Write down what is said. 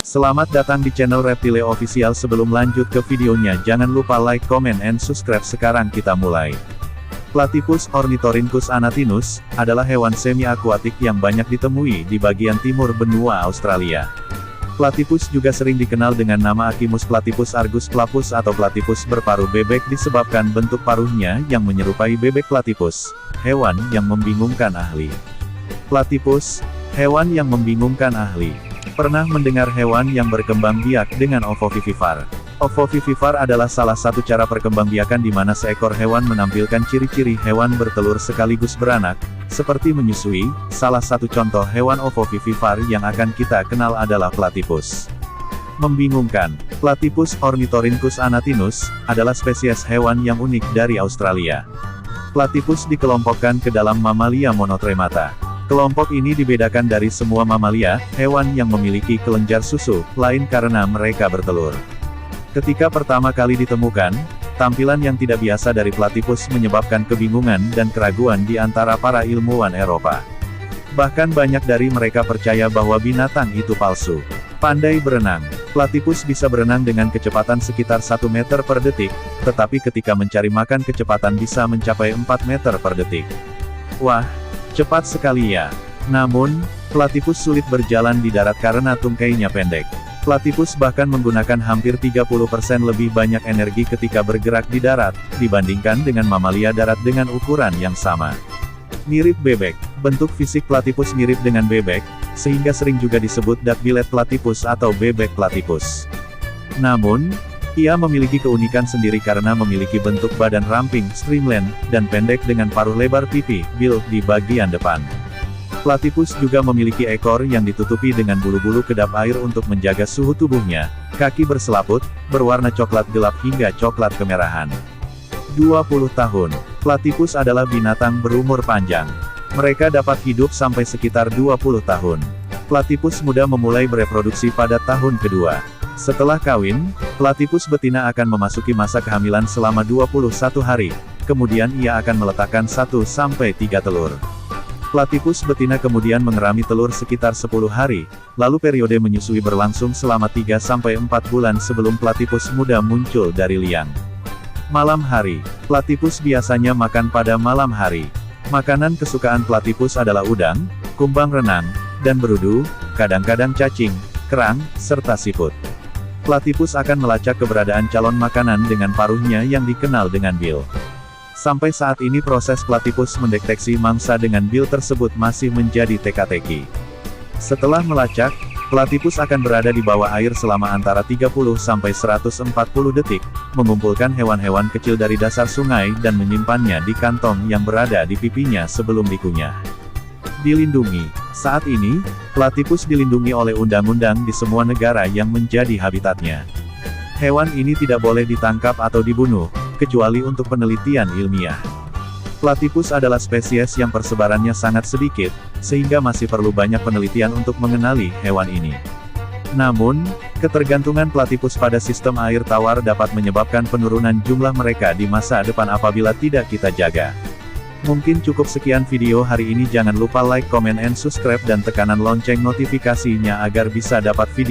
Selamat datang di channel Reptile Official. Sebelum lanjut ke videonya, jangan lupa like, comment, and subscribe. Sekarang kita mulai. Platypus Ornithorhynchus anatinus adalah hewan semi-akuatik yang banyak ditemui di bagian timur benua Australia. Platypus juga sering dikenal dengan nama Achimus platypus argus plapus atau platypus berparuh bebek disebabkan bentuk paruhnya yang menyerupai bebek platypus, hewan yang membingungkan ahli. Platypus, hewan yang membingungkan ahli. Pernah mendengar hewan yang berkembang biak dengan ovovivipar? Ovovivipar adalah salah satu cara perkembangbiakan di mana seekor hewan menampilkan ciri-ciri hewan bertelur sekaligus beranak, seperti menyusui. Salah satu contoh hewan ovovivipar yang akan kita kenal adalah platypus. Membingungkan, Platypus Ornithorhynchus anatinus adalah spesies hewan yang unik dari Australia. Platypus dikelompokkan ke dalam mamalia monotremata. Kelompok ini dibedakan dari semua mamalia, hewan yang memiliki kelenjar susu, lain karena mereka bertelur. Ketika pertama kali ditemukan, tampilan yang tidak biasa dari platypus menyebabkan kebingungan dan keraguan di antara para ilmuwan Eropa. Bahkan banyak dari mereka percaya bahwa binatang itu palsu. Pandai berenang. Platypus bisa berenang dengan kecepatan sekitar 1 meter per detik, tetapi ketika mencari makan kecepatan bisa mencapai 4 meter per detik. Wah! Cepat sekali ya. Namun, platypus sulit berjalan di darat karena tungkainya pendek. Platypus bahkan menggunakan hampir 30% lebih banyak energi ketika bergerak di darat, dibandingkan dengan mamalia darat dengan ukuran yang sama. Mirip bebek. Bentuk fisik platypus mirip dengan bebek, sehingga sering juga disebut duck-billed platypus atau bebek platypus. Namun, ia memiliki keunikan sendiri karena memiliki bentuk badan ramping, streamline, dan pendek dengan paruh lebar pipi, bill, di bagian depan. Platypus juga memiliki ekor yang ditutupi dengan bulu-bulu kedap air untuk menjaga suhu tubuhnya, kaki berselaput, berwarna coklat gelap hingga coklat kemerahan. 20 tahun. Platypus adalah binatang berumur panjang. Mereka dapat hidup sampai sekitar 20 tahun. Platypus muda memulai bereproduksi pada tahun kedua. Setelah kawin, platypus betina akan memasuki masa kehamilan selama 21 hari, kemudian ia akan meletakkan 1-3 telur. Platypus betina kemudian mengerami telur sekitar 10 hari, lalu periode menyusui berlangsung selama 3-4 bulan sebelum platypus muda muncul dari liang. Malam hari. Platypus biasanya makan pada malam hari. Makanan kesukaan platypus adalah udang, kumbang renang, dan berudu, kadang-kadang cacing, kerang, serta siput. Platypus akan melacak keberadaan calon makanan dengan paruhnya yang dikenal dengan bill. Sampai saat ini proses platypus mendeteksi mangsa dengan bill tersebut masih menjadi teka-teki. Setelah melacak, platypus akan berada di bawah air selama antara 30-140 detik, mengumpulkan hewan-hewan kecil dari dasar sungai dan menyimpannya di kantong yang berada di pipinya sebelum dikunyah. Dilindungi. Saat ini, platypus dilindungi oleh undang-undang di semua negara yang menjadi habitatnya. Hewan ini tidak boleh ditangkap atau dibunuh, kecuali untuk penelitian ilmiah. Platypus adalah spesies yang persebarannya sangat sedikit, sehingga masih perlu banyak penelitian untuk mengenali hewan ini. Namun, ketergantungan platypus pada sistem air tawar dapat menyebabkan penurunan jumlah mereka di masa depan apabila tidak kita jaga. Mungkin cukup sekian video hari ini. Jangan lupa like, comment, and subscribe dan tekanan lonceng notifikasinya agar bisa dapat video